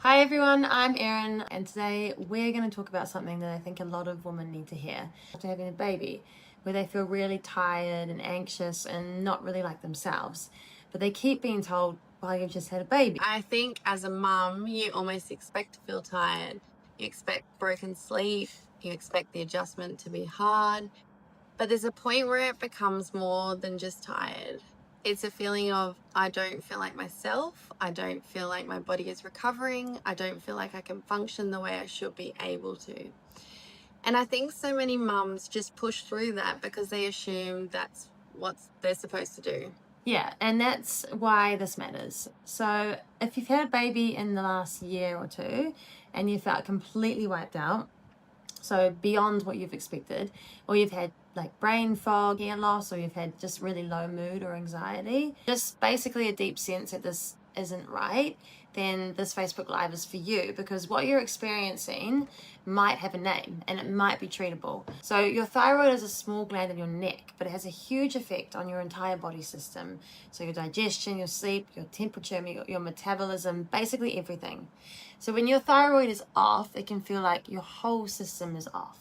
Hi everyone, I'm Erin, and today we're going to talk about something that I think a lot of women need to hear after having a baby, where they feel really tired and anxious and not really like themselves, but they keep being told, well, you've just had a baby. I think as a mum, you almost expect to feel tired. You expect broken sleep. You expect the adjustment to be hard. But there's a point where it becomes more than just tired. It's a feeling of, I don't feel like myself. I don't feel like my body is recovering. I don't feel like I can function the way I should be able to. And I think so many mums just push through that because they assume that's what they're supposed to do. Yeah, and that's why this matters. So if you've had a baby in the last year or two and you felt completely wiped out, so beyond what you've expected, or you've had like brain fog, hair loss, or you've had just really low mood or anxiety, just basically a deep sense that this isn't right, then this Facebook Live is for you, because what you're experiencing might have a name and it might be treatable. So your thyroid is a small gland in your neck, but it has a huge effect on your entire body system. So your digestion, your sleep, your temperature, your metabolism, basically everything. So when your thyroid is off, it can feel like your whole system is off.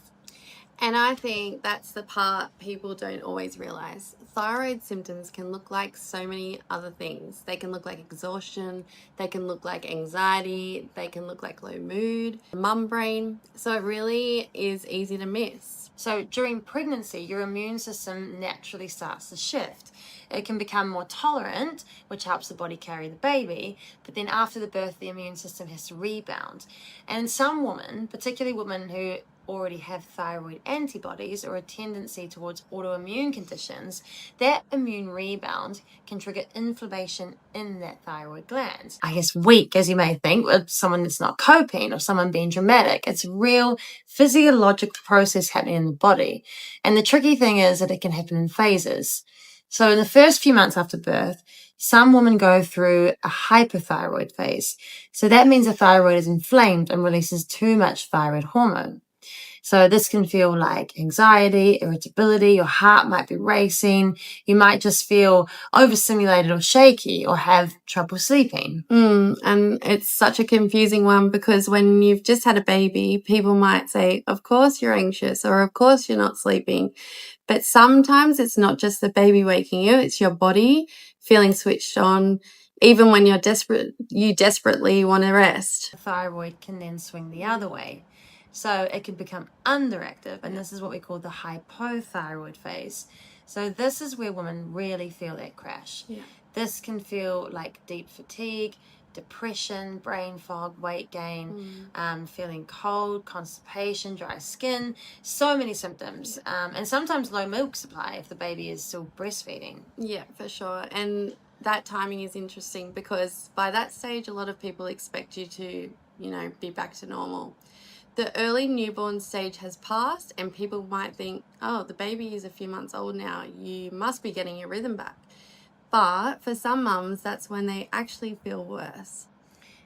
And I think that's the part people don't always realize. Thyroid symptoms can look like so many other things. They can look like exhaustion, they can look like anxiety, they can look like low mood, mum brain. So it really is easy to miss. So during pregnancy, your immune system naturally starts to shift. It can become more tolerant, which helps the body carry the baby, but then after the birth, the immune system has to rebound. And some women, particularly women who already have thyroid antibodies or a tendency towards autoimmune conditions, that immune rebound can trigger inflammation in that thyroid gland. I guess weak, as you may think, with someone that's not coping or someone being dramatic. It's a real physiological process happening in the body. And the tricky thing is that it can happen in phases. So in the first few months after birth, some women go through a hypothyroid phase. So that means the thyroid is inflamed and releases too much thyroid hormone. So this can feel like anxiety, irritability, your heart might be racing, you might just feel overstimulated or shaky or have trouble sleeping. And it's such a confusing one because when you've just had a baby, people might say, of course you're anxious or of course you're not sleeping. But sometimes it's not just the baby waking you, it's your body feeling switched on. Even when you're desperate, you desperately want to rest. The thyroid can then swing the other way. So it can become underactive, and this is what we call the hypothyroid phase. So this is where women really feel that crash. This can feel like deep fatigue, depression, brain fog, weight gain, feeling cold, constipation, dry skin, so many symptoms, and sometimes low milk supply if the baby is still breastfeeding. Yeah, for sure. And that timing is interesting because by that stage, a lot of people expect you to, be back to normal. The early newborn stage has passed and people might think, oh, the baby is a few months old now, you must be getting your rhythm back. But for some mums, that's when they actually feel worse.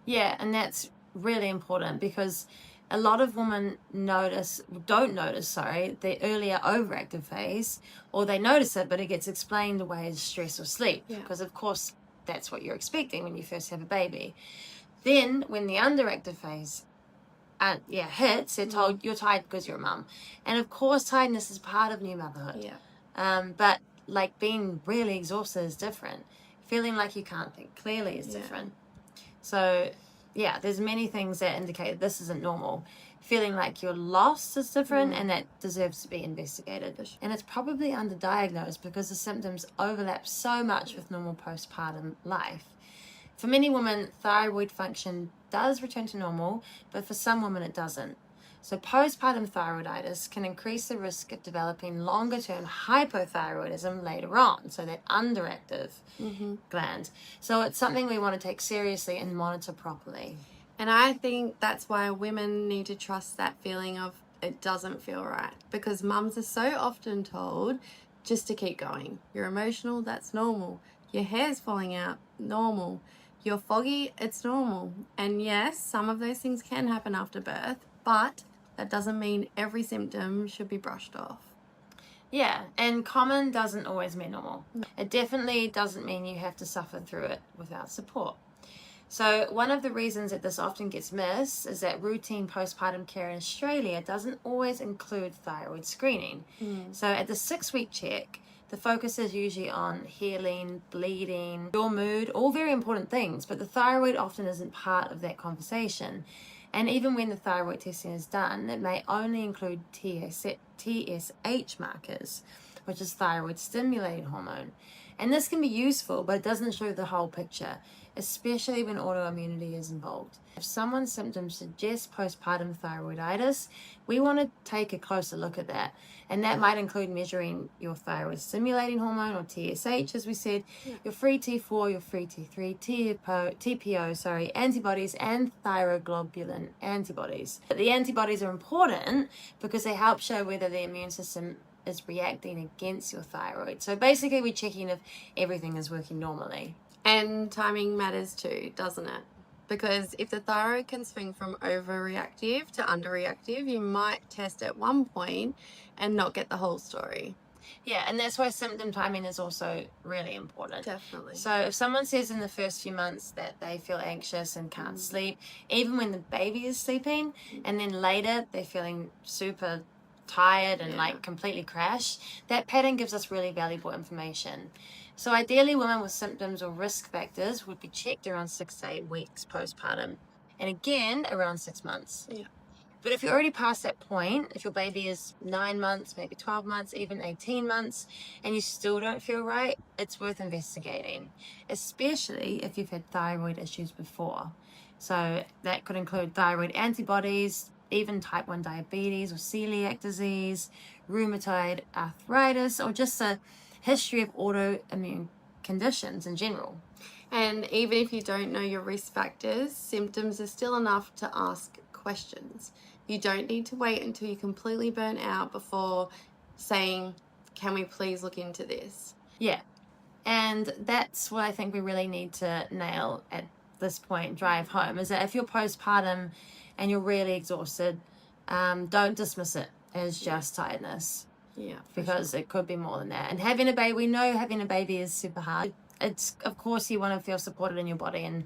Yeah, and that's really important because a lot of women don't notice the earlier overactive phase, or they notice it, but it gets explained away as stress or sleep, because of course that's what you're expecting when you first have a baby. Then when the underactive phase hits, they're told you're tired because you're a mum. And of course, tiredness is part of new motherhood. But like being really exhausted is different. Feeling like you can't think clearly is different. So there's many things that indicate this isn't normal. Feeling like you're lost is different, and that deserves to be investigated. And it's probably underdiagnosed because the symptoms overlap so much with normal postpartum life. For many women, thyroid function does return to normal, but for some women it doesn't. So postpartum thyroiditis can increase the risk of developing longer-term hypothyroidism later on, so that underactive gland. So it's something we want to take seriously and monitor properly. And I think that's why women need to trust that feeling of it doesn't feel right, because mums are so often told just to keep going. You're emotional, that's normal. Your hair's falling out, normal. You're foggy, it's normal. And yes, some of those things can happen after birth, but that doesn't mean every symptom should be brushed off. Yeah, and common doesn't always mean normal. It definitely doesn't mean you have to suffer through it without support. So one of the reasons that this often gets missed is that routine postpartum care in Australia doesn't always include thyroid screening. So at the 6-week check, the focus is usually on healing, bleeding, your mood, all very important things, but the thyroid often isn't part of that conversation. And even when the thyroid testing is done, it may only include TSH markers, which is thyroid stimulating hormone. And this can be useful, but it doesn't show the whole picture, especially when autoimmunity is involved. If someone's symptoms suggest postpartum thyroiditis, we want to take a closer look at that. And that might include measuring your thyroid stimulating hormone, or TSH, as we said, your free T4, your free T3, TPO, antibodies, and thyroglobulin antibodies. But the antibodies are important because they help show whether the immune system is reacting against your thyroid. So basically, we're checking if everything is working normally. And timing matters too, doesn't it? Because if the thyroid can swing from overreactive to underreactive, you might test at one point and not get the whole story. Yeah, and that's why symptom timing is also really important. Definitely. So if someone says in the first few months that they feel anxious and can't sleep, even when the baby is sleeping, and then later they're feeling super tired and like completely crashed, that pattern gives us really valuable information. So ideally, women with symptoms or risk factors would be checked around 6 to 8 weeks postpartum, and again around 6 months. Yeah. But if you're already past that point, if your baby is 9 months, maybe 12 months, even 18 months, and you still don't feel right, it's worth investigating, especially if you've had thyroid issues before. So that could include thyroid antibodies, even type 1 diabetes or celiac disease, rheumatoid arthritis, or just a history of autoimmune conditions in general. And even if you don't know your risk factors, symptoms are still enough to ask questions. You don't need to wait until you're completely burnt out before saying, can we please look into this? Yeah. And that's what I think we really need to nail at this point, drive home, is that if you're postpartum and you're really exhausted, don't dismiss it as just tiredness. Yeah, because it could be more than that. And having a baby, we know having a baby is super hard. It's, of course, you want to feel supported in your body, and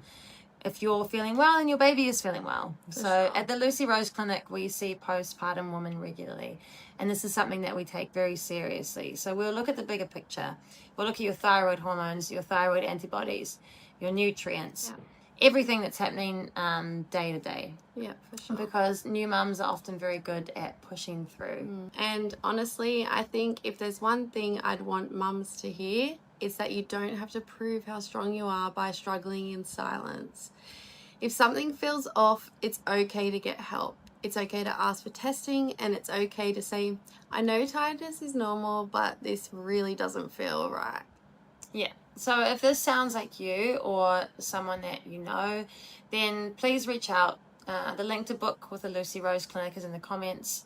if you're feeling well and your baby is feeling well. At the Lucy Rose Clinic, we see postpartum women regularly, and this is something that we take very seriously. So we'll look at the bigger picture. We'll look at your thyroid hormones, your thyroid antibodies, your nutrients, everything that's happening day to day. Yeah, for sure. Because new mums are often very good at pushing through. And honestly, I think if there's one thing I'd want mums to hear, it's that you don't have to prove how strong you are by struggling in silence. If something feels off, it's okay to get help. It's okay to ask for testing, and it's okay to say, I know tiredness is normal, but this really doesn't feel right. Yeah. So if this sounds like you or someone that you know, then please reach out. The link to book with the Lucy Rose Clinic is in the comments.